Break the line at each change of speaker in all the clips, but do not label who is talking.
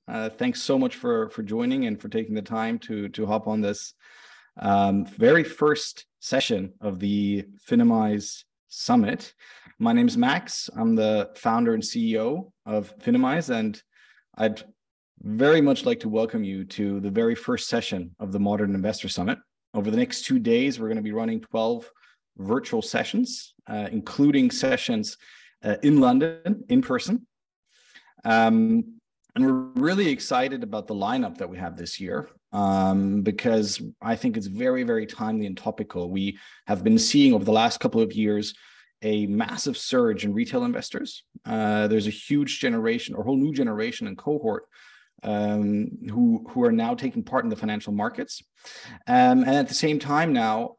Thanks so much for joining and for taking the time to hop on this very first session of the Finimize Summit. My name is Max. I'm the founder and CEO of Finimize, and I'd very much like to welcome you to the very first session of the Modern Investor Summit. Over the next 2 days, we're going to be running 12 virtual sessions, including sessions in London, in person. And we're really excited about the lineup that we have this year because I think it's very, very timely and topical. We have been seeing over the last couple of years a massive surge in retail investors. There's a huge generation or whole new generation and cohort who are now taking part in the financial markets. And at the same time now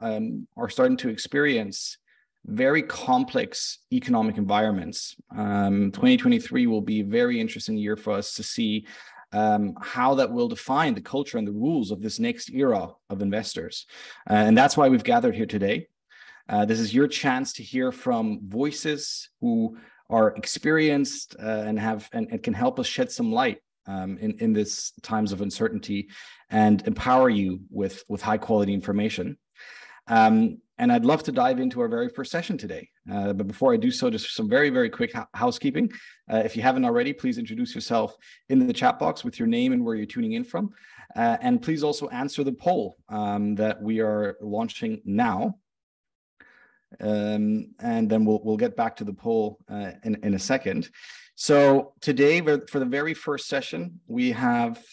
are starting to experience very complex economic environments. 2023 will be a very interesting year for us to see how that will define the culture and the rules of this next era of investors. And that's why we've gathered here today. This is your chance to hear from voices who are experienced and can help us shed some light in this times of uncertainty and empower you with high quality information. And I'd love to dive into our very first session today. But before I do so, just some very, very quick housekeeping. If you haven't already, please introduce yourself in the chat box with your name and where you're tuning in from. And please also answer the poll that we are launching now. And then we'll get back to the poll in a second. So today, for the very first session, we have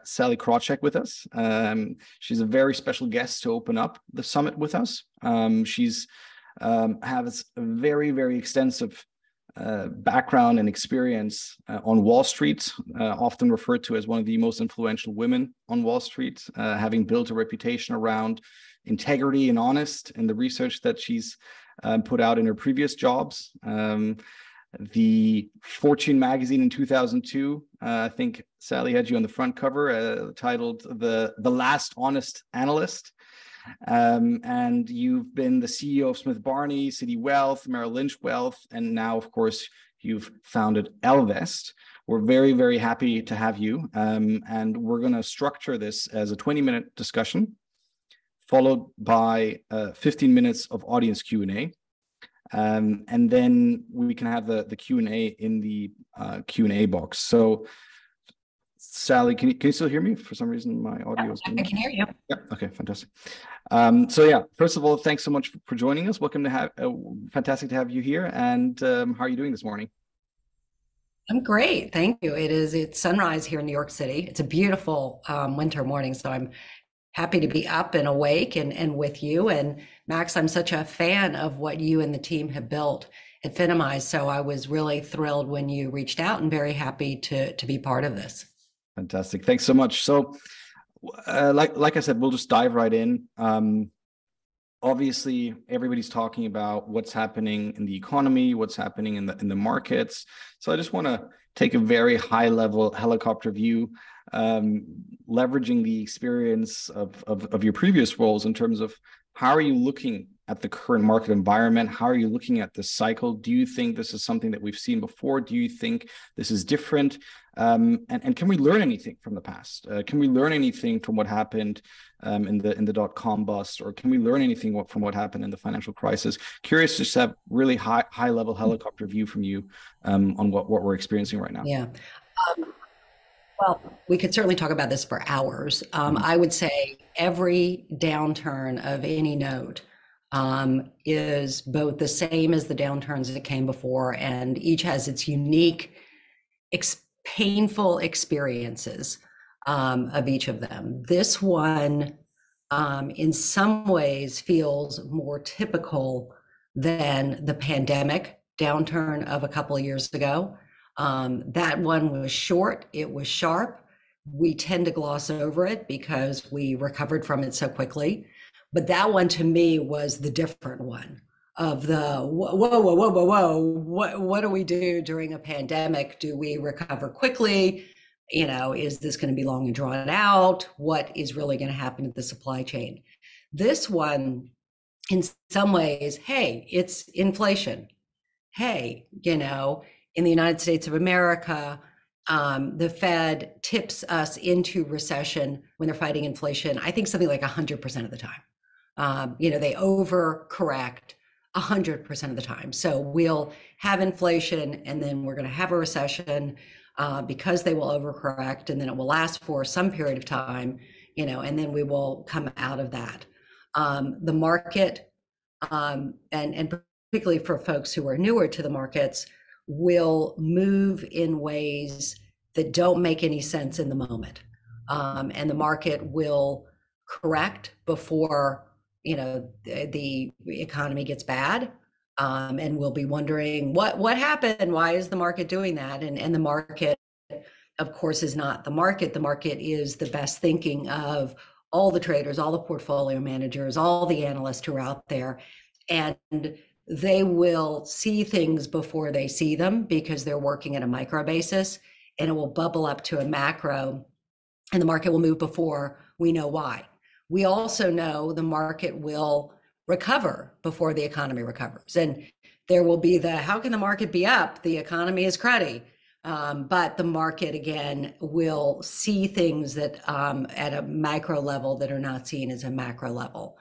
Sallie Krawcheck with us. She's a very special guest to open up the summit with us. She's has a very, very extensive background and experience on Wall Street, often referred to as one of the most influential women on Wall Street, having built a reputation around integrity and honest in the research that she's put out in her previous jobs. The Fortune magazine in 2002, I think Sallie had you on the front cover, titled the Last Honest Analyst. And you've been the CEO of Smith Barney, Citi Wealth, Merrill Lynch Wealth, and now, of course, you've founded Ellevest. We're very, very happy to have you. And we're going to structure this as a 20-minute discussion, followed by 15 minutes of audience Q&A. And then we can have the Q&A in the Q&A box. So, Sallie, can you still hear me? For some reason, my audio is...
I can hear you.
Yeah. Okay. Fantastic. First of all, thanks so much for joining us. Welcome to have. Fantastic to have you here. And how are you doing this morning?
I'm great. Thank you. It's sunrise here in New York City. It's a beautiful winter morning. So I'm happy to be up and awake and with you. And Max, I'm such a fan of what you and the team have built at Finimize. So I was really thrilled when you reached out and very happy to be part of this.
Fantastic. Thanks so much. So like I said, we'll just dive right in. Obviously, everybody's talking about what's happening in the economy, what's happening in the markets. So I just want to take a very high level helicopter view, leveraging the experience of your previous roles in terms of how are you looking at the current market environment? How are you looking at this cycle? Do you think this is something that we've seen before? Do you think this is different? And can we learn anything from the past? Can we learn anything from what happened in the dot-com bust, or can we learn anything from what happened in the financial crisis? Curious to just have really high level helicopter view from you on what we're experiencing right now.
Yeah. Well, we could certainly talk about this for hours. I would say every downturn of any note is both the same as the downturns that came before, and each has its unique, painful experiences of each of them. This one, in some ways, feels more typical than the pandemic downturn of a couple of years ago. That one was short, it was sharp. We tend to gloss over it because we recovered from it so quickly. But that one to me was the different one of the whoa, what do we do during a pandemic? Do we recover quickly? You know, is this going to be long and drawn out? What is really going to happen to the supply chain? This one, in some ways, hey, it's inflation. Hey, you know, in the United States of America, the Fed tips us into recession when they're fighting inflation, I think something like 100% of the time. They overcorrect 100% of the time. So we'll have inflation and then we're going to have a recession because they will overcorrect, and then it will last for some period of time, and then we will come out of that. The market, and particularly for folks who are newer to the markets, will move in ways that don't make any sense in the moment. And the market will correct before, the economy gets bad. And we'll be wondering what happened? Why is the market doing that? And the market, of course, is not the market. The market is the best thinking of all the traders, all the portfolio managers, all the analysts who are out there. And they will see things before they see them because they're working at a micro basis, and it will bubble up to a macro, and the market will move before we know why. We also know the market will recover before the economy recovers. And there will be how can the market be up? The economy is cruddy. But the market, again, will see things that at a micro level that are not seen as a macro level.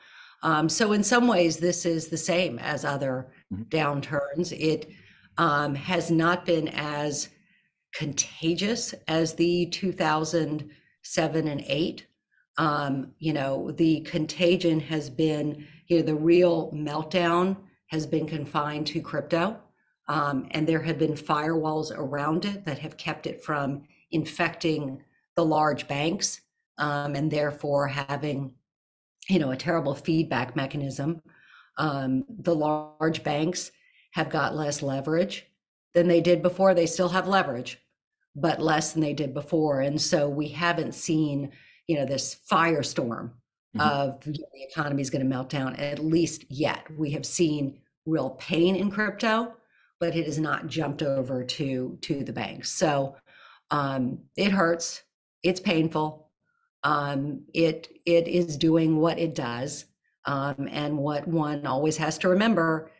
So in some ways, this is the same as other downturns. It has not been as contagious as the 2007 and 8. The contagion has been, the real meltdown has been confined to crypto. And there have been firewalls around it that have kept it from infecting the large banks, and therefore having, a terrible feedback mechanism. The large banks have got less leverage than they did before. They still have leverage, but less than they did before. And so we haven't seen, this firestorm of the economy is going to melt down, at least yet. We have seen real pain in crypto, but it has not jumped over to the banks. So it hurts. It's painful. It is doing what it does. And what one always has to remember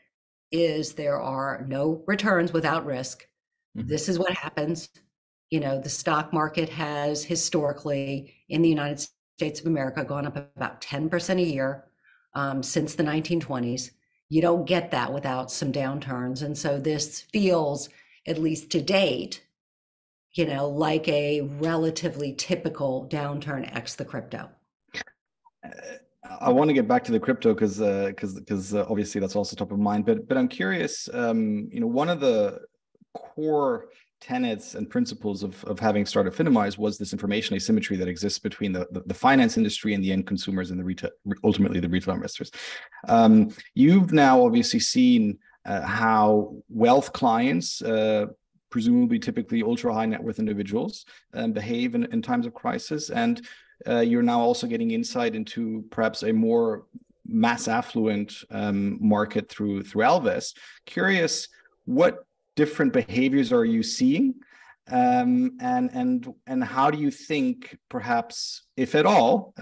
is there are no returns without risk. This is what happens. The stock market has historically in the United States of America gone up about 10% a year since the 1920s. You don't get that without some downturns. And so this feels, at least to date, like a relatively typical downturn ex the crypto.
I want to get back to the crypto because obviously that's also top of mind. But I'm curious, one of the core tenets and principles of having started Finimize was this information asymmetry that exists between the finance industry and the end consumers and ultimately the retail investors. You've now obviously seen how wealth clients, presumably typically ultra high net worth individuals, behave in times of crisis. And you're now also getting insight into perhaps a more mass affluent market through Ellevest. Curious, what different behaviors are you seeing, and how do you think, perhaps, if at all,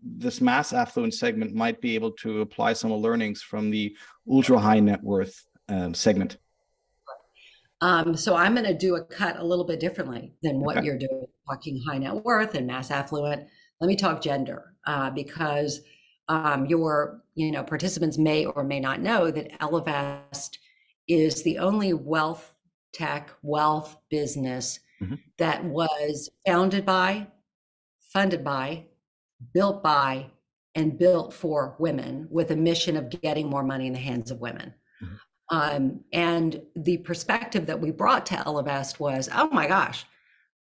this mass affluent segment might be able to apply some learnings from the ultra high net worth segment?
So I'm going to do a cut a little bit differently than what you're doing, talking high net worth and mass affluent. Let me talk gender, because your participants may or may not know that Ellevest is the only wealth business that was founded by, funded by, built by, and built for women, with a mission of getting more money in the hands of women. And the perspective that we brought to Ellevest was, oh my gosh,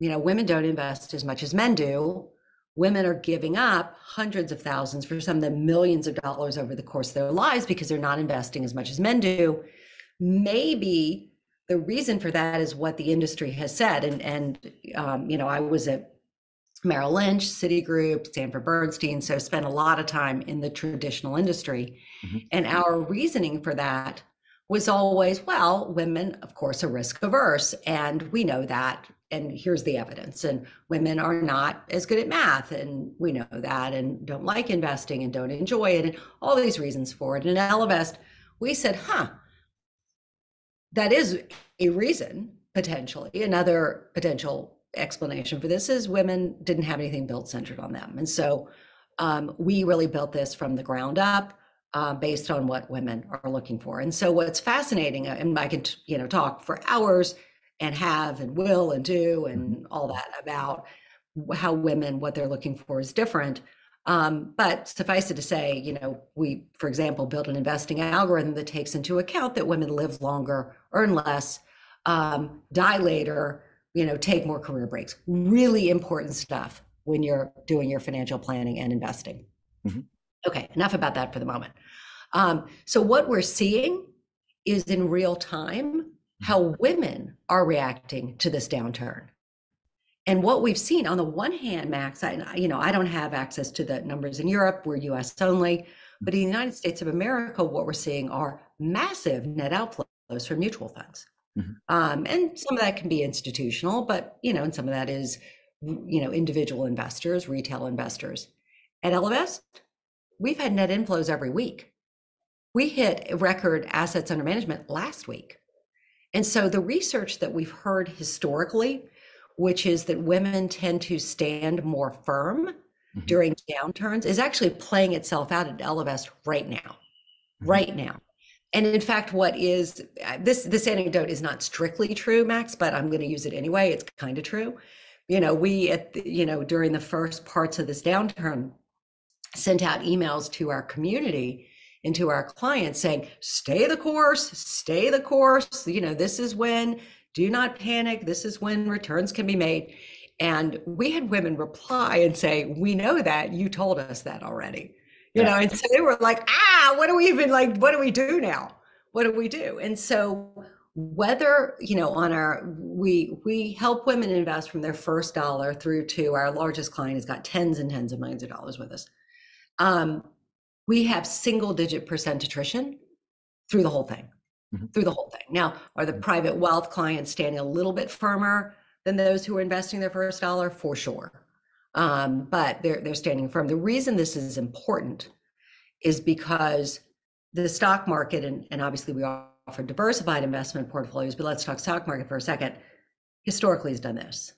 women don't invest as much as men do. Women are giving up hundreds of thousands, for some of them millions of dollars over the course of their lives because they're not investing as much as men do. Maybe the reason for that is what the industry has said. And I was at Merrill Lynch, Citigroup, Sanford Bernstein, so spent a lot of time in the traditional industry. And our reasoning for that was always, well, women, of course, are risk averse, and we know that. And here's the evidence. And women are not as good at math, and we know that, and don't like investing and don't enjoy it, and all these reasons for it. And at Ellevest, we said, that is a reason, potentially another potential explanation for this is women didn't have anything built centered on them. And so we really built this from the ground up based on what women are looking for. And so what's fascinating, and I could, talk for hours and have and will and do and all that about how women, what they're looking for is different. But suffice it to say, we, for example, built an investing algorithm that takes into account that women live longer, earn less, die later, take more career breaks. Really important stuff when you're doing your financial planning and investing. Mm-hmm. Okay, enough about that for the moment. So what we're seeing is in real time how women are reacting to this downturn. And what we've seen on the one hand, Max, I don't have access to the numbers in Europe, we're US only, but in the United States of America, what we're seeing are massive net outflows from mutual funds. Mm-hmm. And some of that can be institutional, but, and some of that is, individual investors, retail investors. At Ellevest, we've had net inflows every week. We hit record assets under management last week. And so the research that we've heard historically, which is that women tend to stand more firm during downturns, is actually playing itself out at Ellevest right now, right now. And in fact, what is, this anecdote is not strictly true, Max, but I'm going to use it anyway. It's kind of true. We, during the first parts of this downturn, sent out emails to our community and to our clients saying, stay the course, stay the course. This is when, do not panic. This is when returns can be made. And we had women reply and say, we know that, you told us that already. And so they were like, what do we even what do we do now? What do we do? And so whether, we help women invest from their first dollar through to our largest client has got tens and tens of millions of dollars with us. We have single-digit % attrition through the whole thing, Now, are the private wealth clients standing a little bit firmer than those who are investing their first dollar? For sure. But they're standing firm. The reason this is important is because the stock market, and obviously we offer diversified investment portfolios, but let's talk stock market for a second, historically has done this.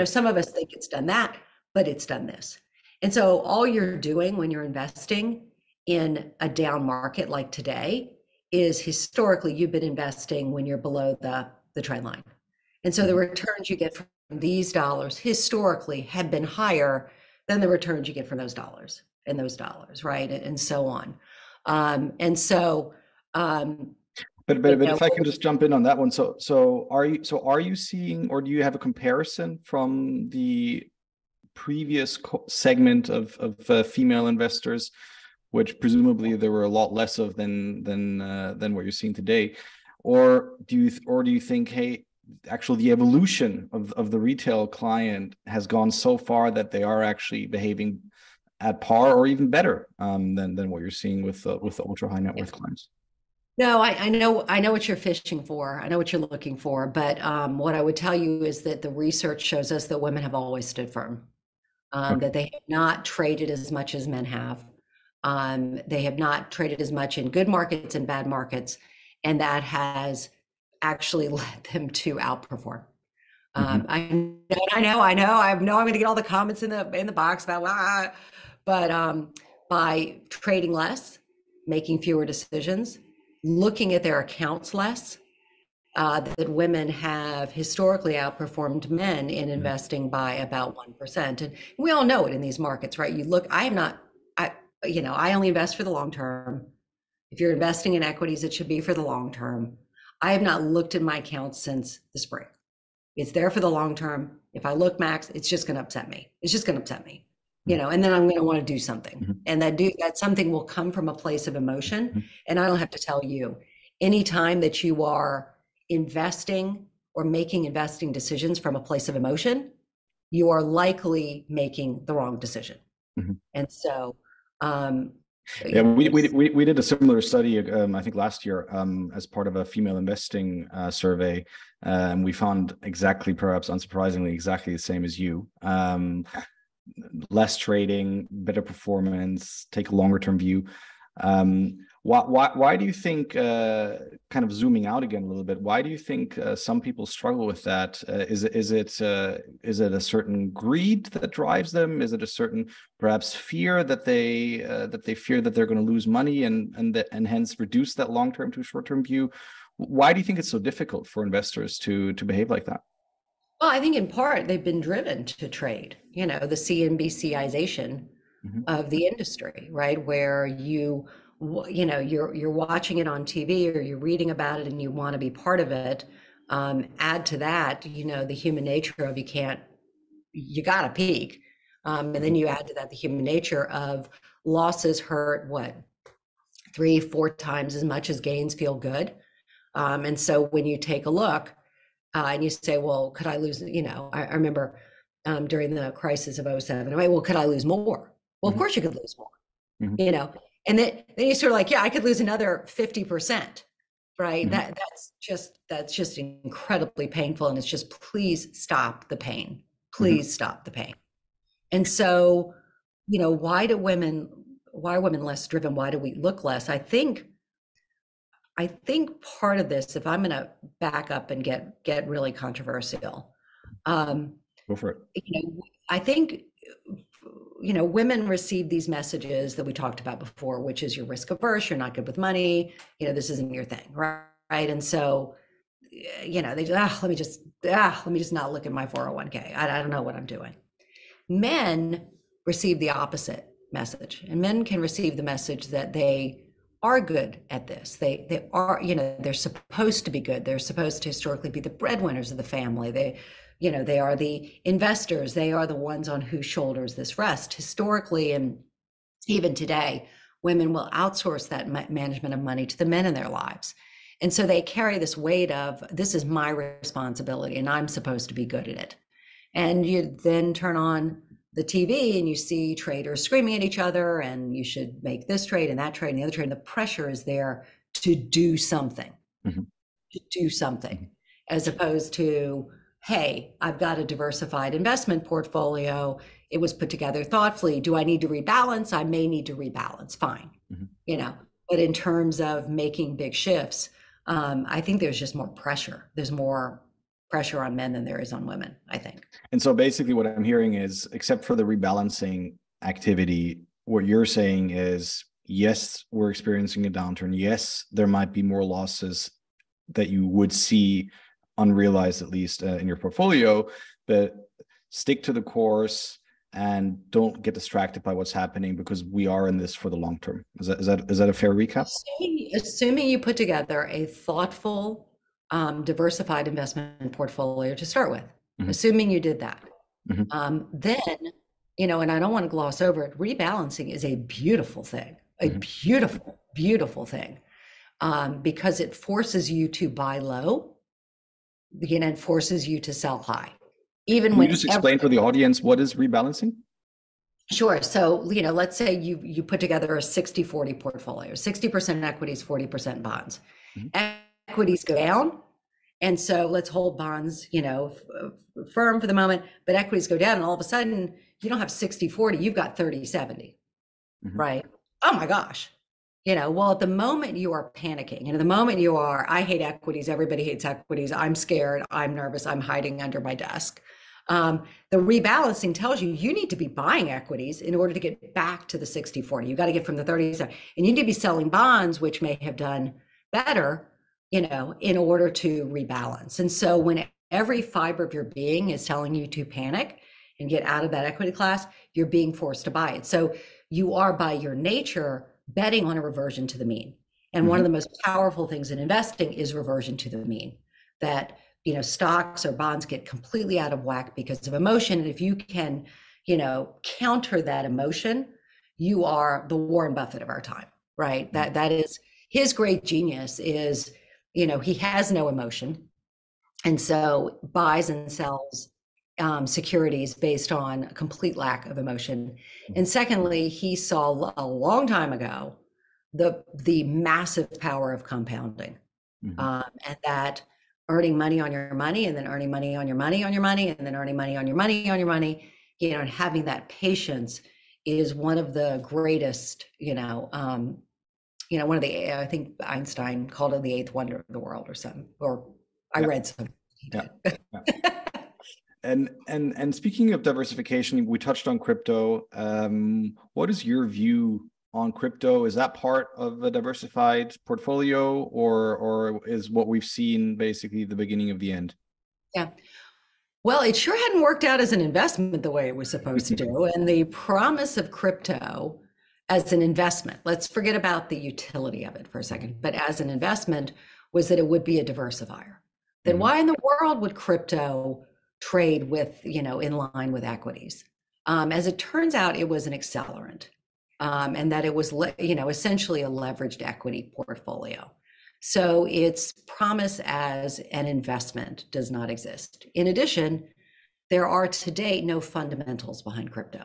Some of us think it's done that, but it's done this. And so all you're doing when you're investing in a down market like today is historically you've been investing when you're below the trend line. And so the returns you get from these dollars historically have been higher than the returns you get from those dollars and those dollars, right? And so on. But
if I can just jump in on that one. So are you seeing, or do you have a comparison from the previous segment of female investors, which presumably there were a lot less of than what you're seeing today, or do you think, hey, actually the evolution of the retail client has gone so far that they are actually behaving at par or even better than what you're seeing with the ultra high net worth clients?
No, I know what you're fishing for. I know what you're looking for. But what I would tell you is that the research shows us that women have always stood firm, that they have not traded as much as men have. They have not traded as much in good markets and bad markets. And that has actually led them to outperform. I know I'm going to get all the comments in the box about but by trading less, making fewer decisions, looking at their accounts less, that women have historically outperformed men in investing by about 1%. And we all know it in these markets, right? You look, I only invest for the long term. If you're investing in equities, it should be for the long term. I have not looked at my accounts since the spring. It's there for the long term. If I look, Max, it's just going to upset me. And then I'm going to want to do something. And that something will come from a place of emotion. And I don't have to tell you, anytime that you are investing or making investing decisions from a place of emotion, you are likely making the wrong decision. And so,
we did a similar study, I think last year, as part of a female investing survey, and we found exactly, perhaps unsurprisingly, exactly the same as you. Less trading, better performance, take a longer term view. Why do you think, kind of zooming out again a little bit, why do you think some people struggle with that? Is it a certain greed that drives them? Is it a certain perhaps fear that they fear that they're going to lose money and hence reduce that long term to short term view? Why do you think it's so difficult for investors to behave like that?
Well, I think in part they've been driven to trade, the CNBCization of the industry, right? Where you're watching it on TV or you're reading about it and you want to be part of it. Add to that, the human nature of you gotta peak. And then you add to that the human nature of losses hurt, 3-4 times as much as gains feel good. And so when you take a look and you say, well, could I lose, I remember during the crisis of 07, well, could I lose more? Well, of course you could lose more, and then you're sort of like, yeah, I could lose another 50%, right? That's just incredibly painful. And it's just, please stop the pain. Please stop the pain. And so, why are women less driven? Why do we look less? I think part of this, if I'm going to back up and get really controversial,
go for it.
I think, women receive these messages that we talked about before, which is you're risk averse, you're not good with money, this isn't your thing, right? And so, they just, let me just not look at my 401k. I don't know what I'm doing. Men receive the opposite message, and men can receive the message that they are good at this. They are, they're supposed to be good. They're supposed to historically be the breadwinners of the family. They are the investors. They are the ones on whose shoulders this rests. Historically, and even today, women will outsource that management of money to the men in their lives. And so they carry this weight of, this is my responsibility and I'm supposed to be good at it. And you then turn on the TV and you see traders screaming at each other, and you should make this trade and that trade and the other trade. And the pressure is there to do something, as opposed to, hey, I've got a diversified investment portfolio. It was put together thoughtfully. Do I need to rebalance? I may need to rebalance. Fine. But in terms of making big shifts, I think there's just more pressure. There's more pressure on men than there is on women, I think.
And so basically what I'm hearing is, except for the rebalancing activity, what you're saying is, yes, we're experiencing a downturn. Yes, there might be more losses that you would see unrealized, at least in your portfolio, but stick to the course and don't get distracted by what's happening, because we are in this for the long term. Is that a fair recap?
Assuming you put together a thoughtful, diversified investment portfolio to start with, assuming you did that, then, and I don't want to gloss over it, rebalancing is a beautiful thing, beautiful, beautiful thing, because it forces you to buy low, and forces you to sell high.
Can you just explain for the audience, what is rebalancing?
Sure. So, let's say you put together a 60-40 portfolio, 60% equities, 40% bonds. Equities go down. And so let's hold bonds, firm for the moment, but equities go down, and all of a sudden you don't have 60-40, you've got 30-70, right? Oh my gosh. Well, at the moment you are panicking, and at the moment you are, I hate equities, everybody hates equities, I'm scared, I'm nervous, I'm hiding under my desk. The rebalancing tells you need to be buying equities in order to get back to the 60-40. You got to get from the 30s, and you need to be selling bonds, which may have done better, in order to rebalance. And so when every fiber of your being is telling you to panic and get out of that equity class, you're being forced to buy it. So you are, by your nature, betting on a reversion to the mean. And one of the most powerful things in investing is reversion to the mean, that, stocks or bonds get completely out of whack because of emotion. And if you can, counter that emotion, you are the Warren Buffett of our time, right? That is his great genius is, he has no emotion. And so buys and sells securities based on a complete lack of emotion. And secondly, he saw a long time ago the massive power of compounding, and that earning money on your money, and then earning money on your money on your money, and then earning money on your money on your money, and having that patience is one of the greatest, one of the, I think Einstein called it the eighth wonder of the world or something, or I
Yeah.
read something he did.
Yeah. And speaking of diversification, we touched on crypto. What is your view on crypto? Is that part of a diversified portfolio, or is what we've seen basically the beginning of the end?
Yeah. Well, it sure hadn't worked out as an investment the way it was supposed to do. And the promise of crypto as an investment, let's forget about the utility of it for a second, but as an investment was that it would be a diversifier. Then why in the world would crypto trade with, in line with equities? As it turns out, it was an accelerant, and that it was, essentially a leveraged equity portfolio. So its promise as an investment does not exist. In addition, there are today no fundamentals behind crypto.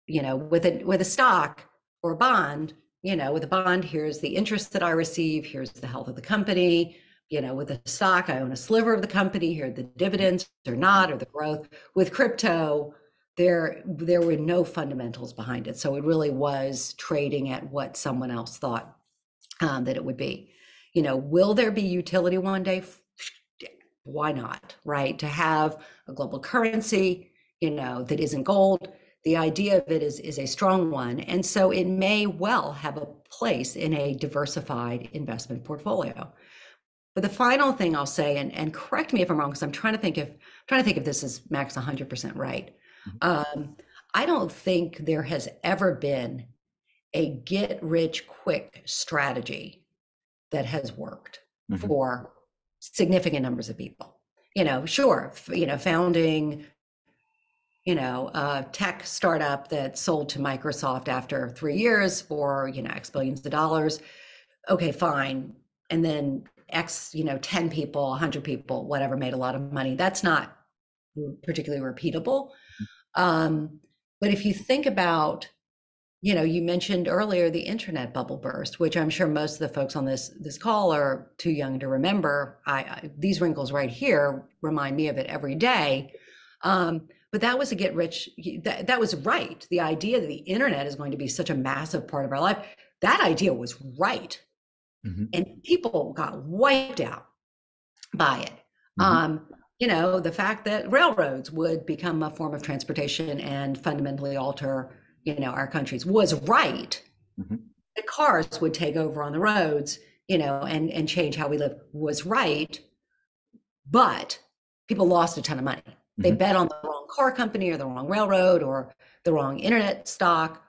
With a stock or a bond, with a bond, here's the interest that I receive, here's the health of the company. With a stock, I own a sliver of the company, here are the dividends or not, or the growth. With crypto, there were no fundamentals behind it. So it really was trading at what someone else thought that it would be. Will there be utility one day? Why not, right? To have a global currency, that isn't gold. The idea of it is a strong one. And so it may well have a place in a diversified investment portfolio. But the final thing I'll say, and correct me if I'm wrong, because I'm trying to think if this is Max 100% right. I don't think there has ever been a get rich quick strategy that has worked for significant numbers of people. Sure, founding, a tech startup that sold to Microsoft after 3 years for, X billions of dollars. Okay, fine. And then X, 10 people, 100 people, whatever, made a lot of money. That's not particularly repeatable. But if you think about, you mentioned earlier the internet bubble burst, which I'm sure most of the folks on this call are too young to remember. These wrinkles right here remind me of it every day. But that was a get rich. That was right. The idea that the internet is going to be such a massive part of our life, that idea was right. And people got wiped out by it. The fact that railroads would become a form of transportation and fundamentally alter our countries was right. The cars would take over on the roads, and change how we live was right. But people lost a ton of money. They bet on the wrong car company or the wrong railroad or the wrong internet stock,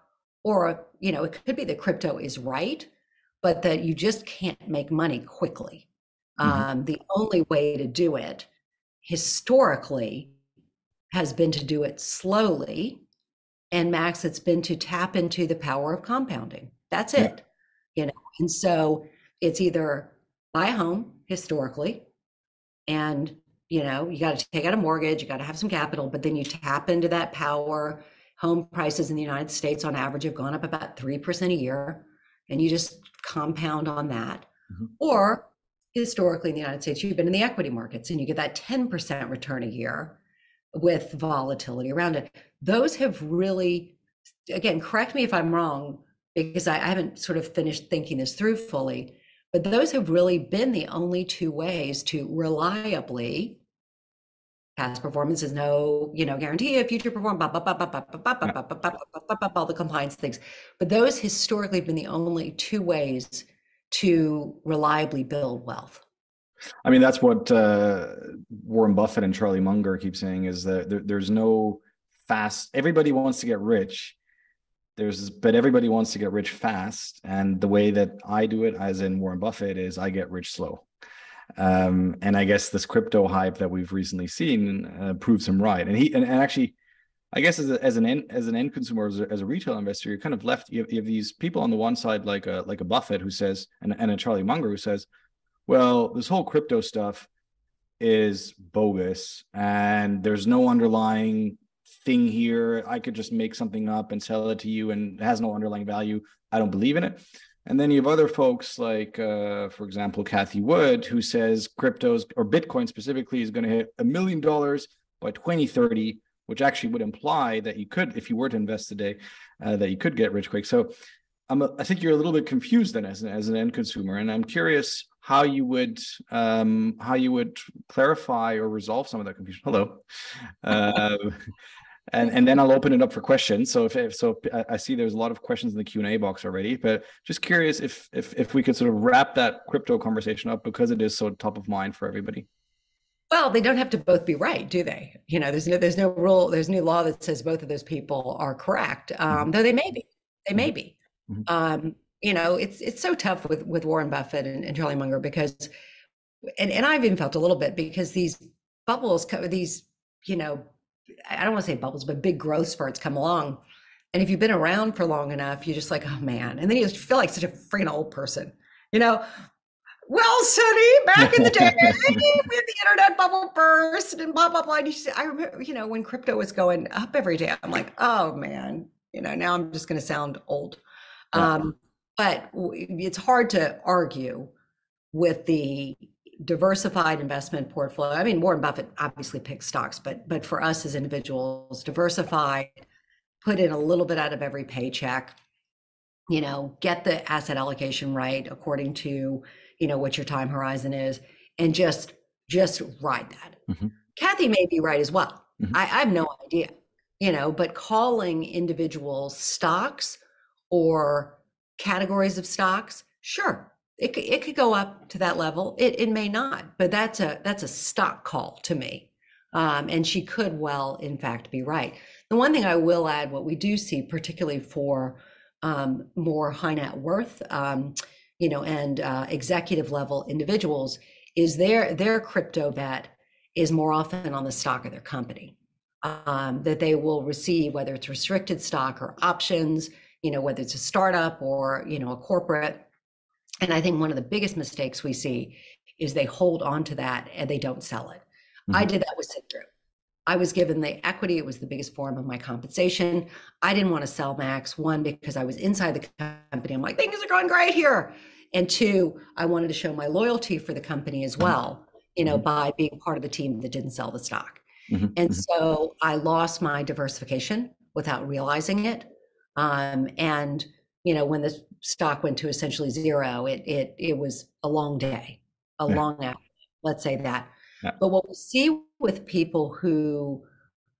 or, it could be that crypto is right, but that you just can't make money quickly. The only way to do it historically has been to do it slowly. And Max, it's been to tap into the power of compounding. That's it. And so it's either buy a home historically, and you got to take out a mortgage, you got to have some capital, but then you tap into that power. Home prices in the United States on average have gone up about 3% a year, and you just compound on that. Or historically in the United States, you've been in the equity markets and you get that 10% return a year with volatility around it. Those have really, again, correct me if I'm wrong, because I haven't sort of finished thinking this through fully, but those have really been the only two ways to reliably, past performance is no, guarantee of future performance, all the compliance things. But those historically have been the only two ways to reliably build wealth.
I mean, that's what Warren Buffett and Charlie Munger keep saying, is that there's no fast, everybody wants to get rich. But everybody wants to get rich fast. And the way that I do it, as in Warren Buffett, is I get rich slow. And I guess this crypto hype that we've recently seen proves him right. And actually, I guess as an end consumer, as a retail investor, you're kind of left. You have these people on the one side, like a Buffett, who says, and a Charlie Munger, who says, well, this whole crypto stuff is bogus and there's no underlying thing here. I could just make something up and sell it to you and it has no underlying value. I don't believe in it. And then you have other folks like, for example, Cathie Wood, who says cryptos, or Bitcoin specifically, is going to hit $1 million by 2030, which actually would imply that you could, if you were to invest today, that you could get rich quick. So I think you're a little bit confused then as an end consumer, and I'm curious how you would clarify or resolve some of that confusion. Hello. And then I'll open it up for questions. So if I see there's a lot of questions in the Q&A box already, but just curious if we could sort of wrap that crypto conversation up, because it is so top of mind for everybody.
Well, they don't have to both be right, do they? You know, there's no rule, there's no law that says both of those people are correct. Though they may be. You know, it's so tough with Warren Buffett and Charlie Munger, because, and I've even felt a little bit, because these bubbles, these, you know, I don't want to say bubbles, but big growth spurts come along. And if you've been around for long enough, you're just like, oh man. And then you just feel like such a freaking old person, you know? Well, Sonny, back in the day, when the internet bubble burst and blah, blah, blah. And I remember, you know, when crypto was going up every day, I'm like, oh man, you know, now I'm just going to sound old. But it's hard to argue with the diversified investment portfolio. I mean, Warren Buffett obviously picks stocks, but for us as individuals, diversify, put in a little bit out of every paycheck, you know, get the asset allocation right according to, you know, what your time horizon is, and just ride that. Kathy may be right as well. I have no idea, you know, but calling individual stocks or categories of stocks, sure, it could go up to that level. It may not, but that's a stock call to me. And she could well, in fact, be right. The one thing I will add, what we do see, particularly for more high net worth, you know, and executive level individuals, is their crypto bet is more often on the stock of their company, that they will receive, whether it's restricted stock or options, you know, whether it's a startup or, you know, a corporate. And I think one of the biggest mistakes we see is they hold on to that and they don't sell it. I did that with Sit-Through. I was given the equity. It was the biggest form of my compensation. I didn't want to sell Max, one, because I was inside the company. I'm like, things are going great here. And two, I wanted to show my loyalty for the company as well, you know, by being part of the team that didn't sell the stock. And so I lost my diversification without realizing it. And, you know, when the stock went to essentially zero, it was a long day, a long hour, let's say that. But what we see with people who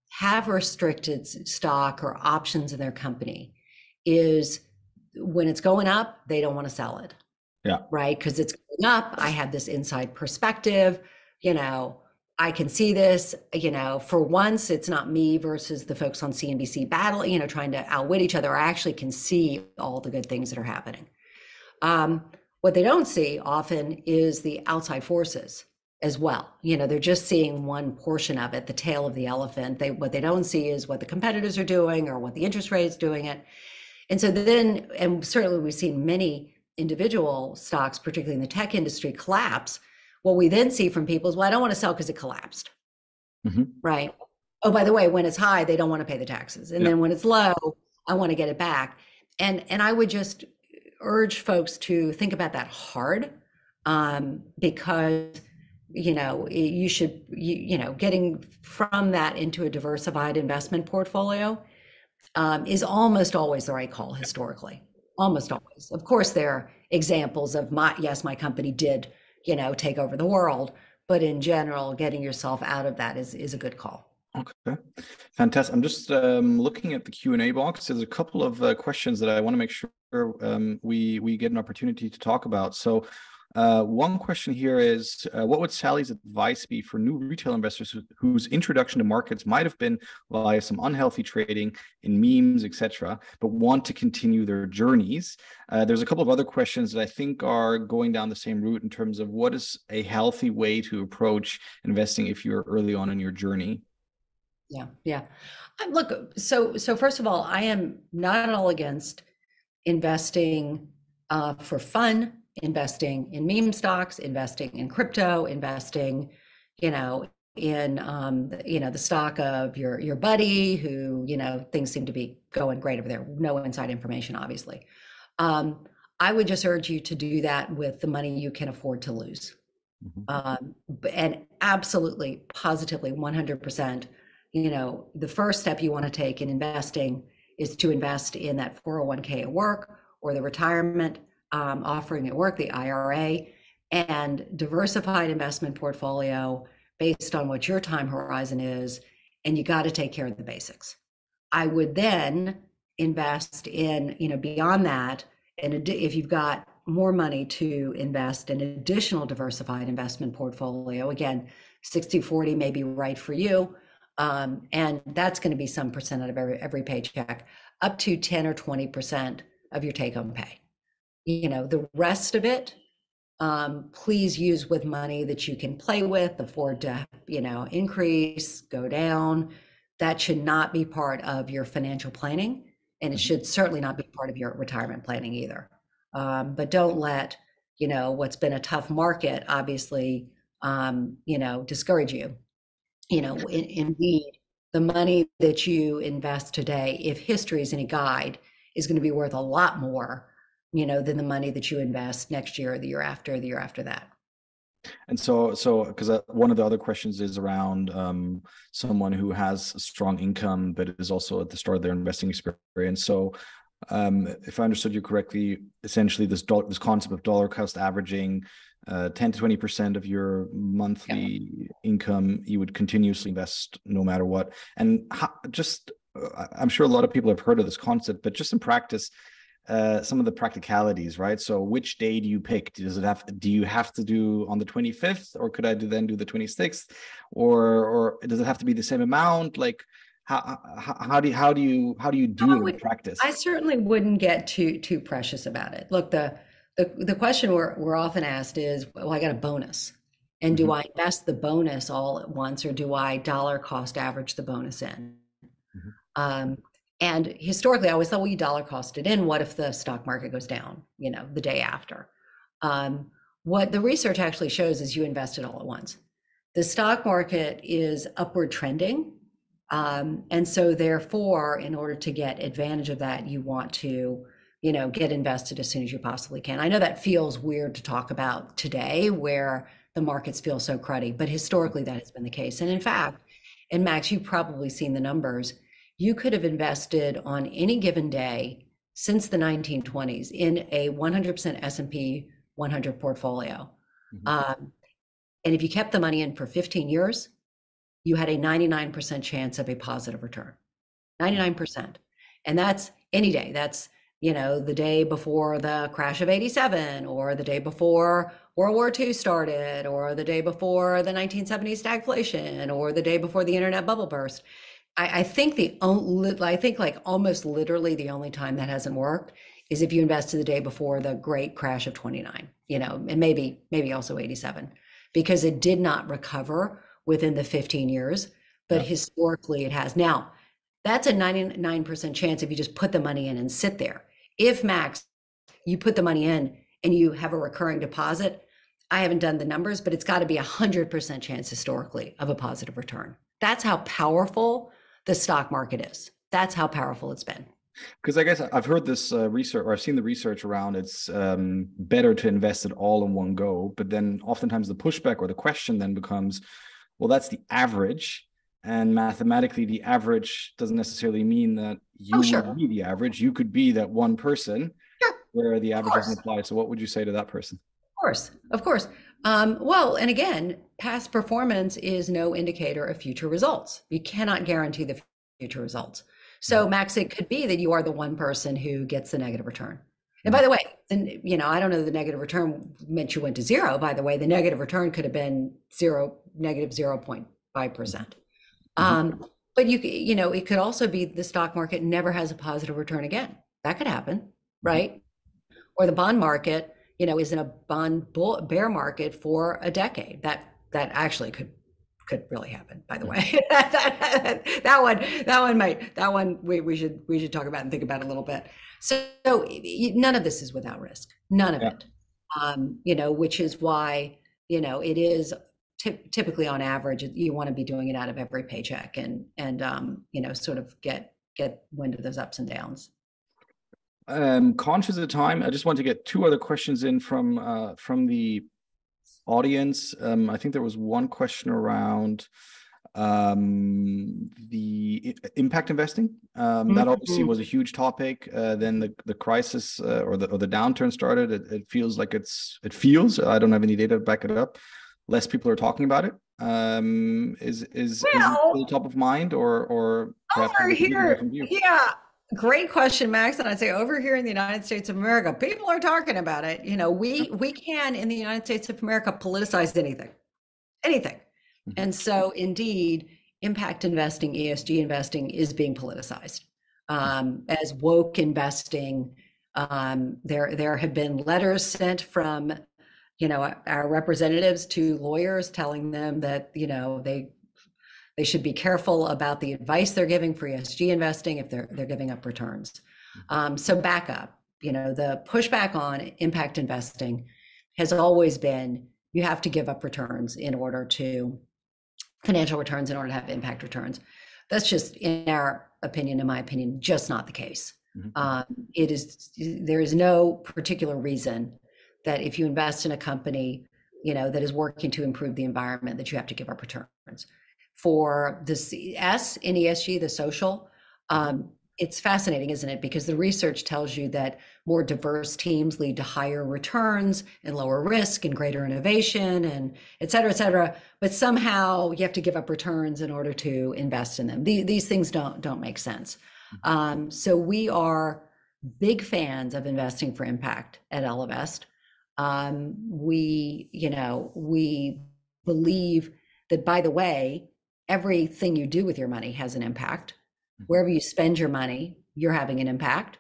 have restricted stock or options in their company is when it's going up, they don't want to sell it. Right. Because it's going up. I have this inside perspective, you know, I can see this, you know, for once, it's not me versus the folks on CNBC battle, you know, trying to outwit each other. I actually can see all the good things that are happening. What they don't see often is the outside forces as well. You know, they're just seeing one portion of it, the tail of the elephant. What they don't see is what the competitors are doing or what the interest rate is doing it. And so then, and certainly we've seen many individual stocks, particularly in the tech industry, collapse. What we then see from people is, well, I don't want to sell because it collapsed. Right. Oh, by the way, when it's high, they don't want to pay the taxes. And then when it's low, I want to get it back. And I would just urge folks to think about that hard, because, you know, you should, you know, getting from that into a diversified investment portfolio is almost always the right call historically, almost always. Of course, there are examples of my company did, you know, take over the world, but in general, getting yourself out of that is a good call.
Okay, fantastic. I'm just looking at the Q&A box. There's a couple of questions that I want to make sure we get an opportunity to talk about. So one question here is, what would Sallie's advice be for new retail investors whose introduction to markets might have been via some unhealthy trading in memes, etc., but want to continue their journeys? There's a couple of other questions that I think are going down the same route in terms of what is a healthy way to approach investing if you're early on in your journey.
Yeah. Look, so first of all, I am not at all against investing for fun, investing in meme stocks, investing in crypto, investing, you know, in you know, the stock of your buddy who, you know, things seem to be going great over there. No inside information, obviously. I would just urge you to do that with the money you can afford to lose. And absolutely, positively, 100%. You know, the first step you want to take in investing is to invest in that 401k at work or the retirement offering at work, the IRA, and diversified investment portfolio based on what your time horizon is, and you got to take care of the basics. I would then invest in, beyond that, and if you've got more money to invest in additional diversified investment portfolio, again, 60-40 may be right for you. And that's going to be some percent of every paycheck, up to 10 or 20% of your take-home pay. The rest of it, please use with money that you can play with, afford to, increase, go down. That should not be part of your financial planning. And it should certainly not be part of your retirement planning either. But don't let, what's been a tough market, obviously, discourage you. Indeed, the money that you invest today, if history is any guide, is going to be worth a lot more, than the money that you invest next year, or the year after, the year after that.
And so because one of the other questions is around someone who has a strong income but is also at the start of their investing experience. So if I understood you correctly, essentially this concept of dollar cost averaging, 10 to 20% of your monthly income, you would continuously invest no matter what. And I'm sure a lot of people have heard of this concept, but just in practice, some of the practicalities, right? So which day do you pick? Do you have to do on the 25th, or could I then do the 26th, or does it have to be the same amount? Like how do you do it in practice?
I certainly wouldn't get too precious about it. Look, the question we're often asked is, well, I got a bonus, and do I invest the bonus all at once, or do I dollar cost average the bonus in? And historically, I always thought, well, you dollar cost it in. What if the stock market goes down, the day after? What the research actually shows is you invest it all at once. The stock market is upward trending. And so therefore, in order to get advantage of that, you want to, get invested as soon as you possibly can. I know that feels weird to talk about today, where the markets feel so cruddy, but historically that has been the case. And in fact, and Max, you've probably seen the numbers, you could have invested on any given day since the 1920s in a 100% S&P 100 portfolio. And if you kept the money in for 15 years, you had a 99% chance of a positive return, 99%. And that's any day. That's, the day before the crash of 87, or the day before World War II started, or the day before the 1970s stagflation, or the day before the internet bubble burst. I think like almost literally the only time that hasn't worked is if you invested the day before the great crash of 29, and maybe also 87, because it did not recover within the 15 years, but historically it has. Now, that's a 99% chance if you just put the money in and sit there. If, Max, you put the money in and you have a recurring deposit, I haven't done the numbers, but it's got to be 100% chance historically of a positive return. That's how powerful the stock market is. That's how powerful it's been.
Because I guess I've heard this research, or I've seen the research around it's better to invest it all in one go. But then oftentimes the pushback or the question then becomes, well, that's the average. And mathematically, the average doesn't necessarily mean that you would be the average. You could be that one person where the average doesn't apply. So what would you say to that person?
Of course. Well, and again, past performance is no indicator of future results. You cannot guarantee the future results. So Max, it could be that you are the one person who gets the negative return. And by the way, then, I don't know the negative return meant you went to zero. By the way, the negative return could have been negative 0.5%. But it could also be the stock market never has a positive return again. That could happen, right? Or the bond market, is in a bear market for a decade. That actually could really happen, by the way. that one we should talk about and think about a little bit. So none of this is without risk. None of it. Which is why, it is typically on average, you want to be doing it out of every paycheck and sort of get wind of those ups and downs.
Conscious of the time, I just want to get two other questions in from the audience. I think there was one question around the impact investing. That obviously was a huge topic. Then the crisis or the downturn started. It feels like it feels. I don't have any data to back it up. Less people are talking about it. Is it still top of mind, or perhaps
over here? Yeah. Great question, Max. And I'd say over here in the United States of America, people are talking about it. You know, we can in the United States of America politicize anything. And so indeed, impact investing, ESG investing is being politicized. As woke investing, there have been letters sent from, you know, our representatives to lawyers telling them that, you know, they should be careful about the advice they're giving for ESG investing if they're giving up returns. So back up, you know, the pushback on impact investing has always been you have to give up returns in order to financial returns in order to have impact returns. That's just, in our opinion, in my opinion, just not the case. There is no particular reason that if you invest in a company, you know, that is working to improve the environment, that you have to give up returns. For the S in ESG, the social, it's fascinating, isn't it? Because the research tells you that more diverse teams lead to higher returns and lower risk and greater innovation and et cetera, but somehow you have to give up returns in order to invest in them. These things don't make sense. So we are big fans of investing for impact at Ellevest. We believe that, by the way, everything you do with your money has an impact. Wherever you spend your money, you're having an impact.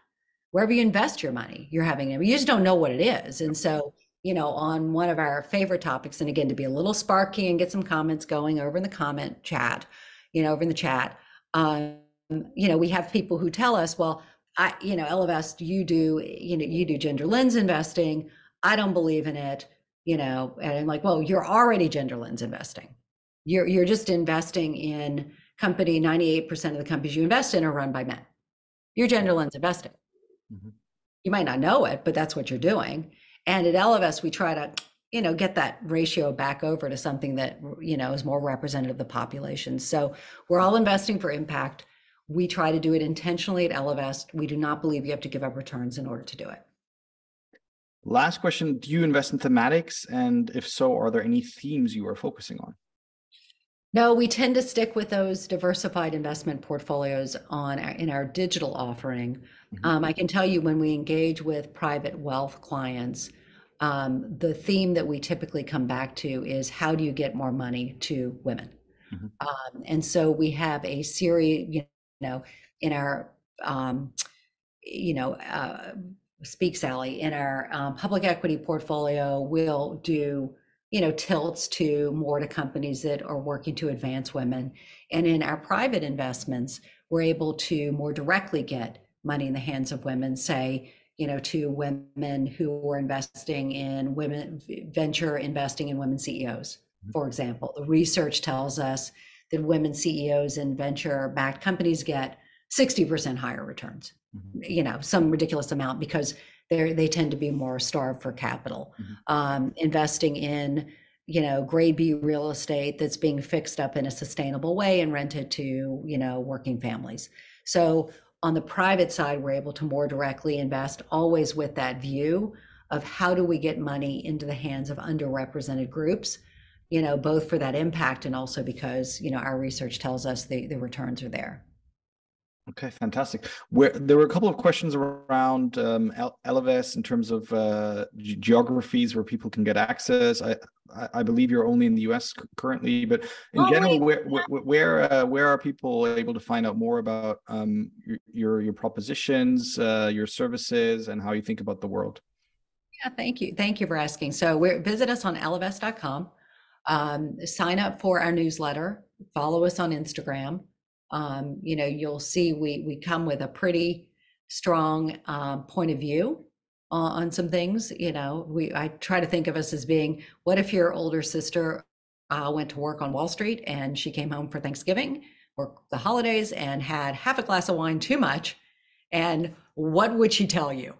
Wherever you invest your money, you're having it. You just don't know what it is. And so, you know, on one of our favorite topics, and again, to be a little sparky and get some comments going over in the comment chat, you know, over in the chat, you know, we have people who tell us, well, Ellevest, you do gender lens investing. I don't believe in it, you know, and I'm like, well, you're already gender lens investing. You're just investing in 98% of the companies you invest in are run by men. You're gender lens investing. You might not know it, but that's what you're doing. And at Ellevest, we try to, you know, get that ratio back over to something that, you know, is more representative of the population. So we're all investing for impact. We try to do it intentionally at Ellevest. We do not believe you have to give up returns in order to do it.
Last question, do you invest in thematics? And if so, are there any themes you are focusing on?
No, we tend to stick with those diversified investment portfolios in our digital offering. I can tell you when we engage with private wealth clients, the theme that we typically come back to is how do you get more money to women? And so we have a series, you know, in our, Speak Sallie, in our public equity portfolio, we'll do, you know, tilts to more to companies that are working to advance women. And in our private investments, we're able to more directly get money in the hands of women, say, you know, to women who are investing in venture investing in women CEOs, for example. The research tells us that women CEOs in venture-backed companies get 60% higher returns, you know, some ridiculous amount, because they tend to be more starved for capital. Investing in, you know, grade B real estate that's being fixed up in a sustainable way and rented to, you know, working families. So on the private side, we're able to more directly invest, always with that view of how do we get money into the hands of underrepresented groups, you know, both for that impact and also because, you know, our research tells us the returns are there.
Okay, fantastic. There were a couple of questions around Ellevest in terms of geographies where people can get access. I believe you're only in the US currently, but in general, where are people able to find out more about your propositions, your services, and how you think about the world?
Yeah, thank you. Thank you for asking. So visit us on ellevest.com. Sign up for our newsletter. Follow us on Instagram. You know, you'll see we come with a pretty strong point of view on some things. You know, I try to think of us as being, what if your older sister went to work on Wall Street and she came home for Thanksgiving or the holidays and had half a glass of wine too much, and what would she tell you?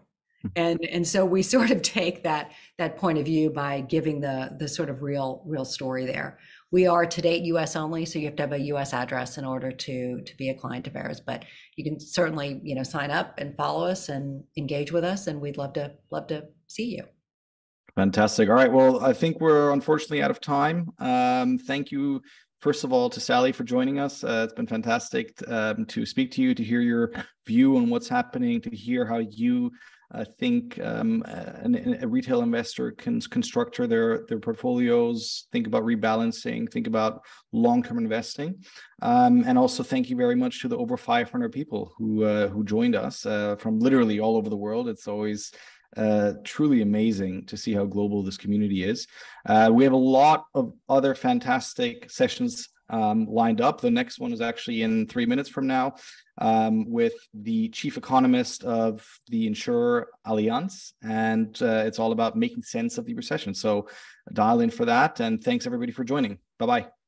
And so we sort of take that point of view by giving the sort of real story there. We are to date US only, so you have to have a US address in order to be a client of ours. But you can certainly, sign up and follow us and engage with us, and we'd love to see you.
Fantastic. All right. Well, I think we're unfortunately out of time. Thank you, first of all, to Sallie for joining us. It's been fantastic to speak to you, to hear your view on what's happening, to hear how you think a retail investor can structure their portfolios, think about rebalancing, think about long-term investing. And also thank you very much to the over 500 people who joined us from literally all over the world. It's always truly amazing to see how global this community is. We have a lot of other fantastic sessions lined up. The next one is actually in 3 minutes from now with the chief economist of the insurer Allianz, and it's all about making sense of the recession. So dial in for that, and thanks everybody for joining. Bye-bye.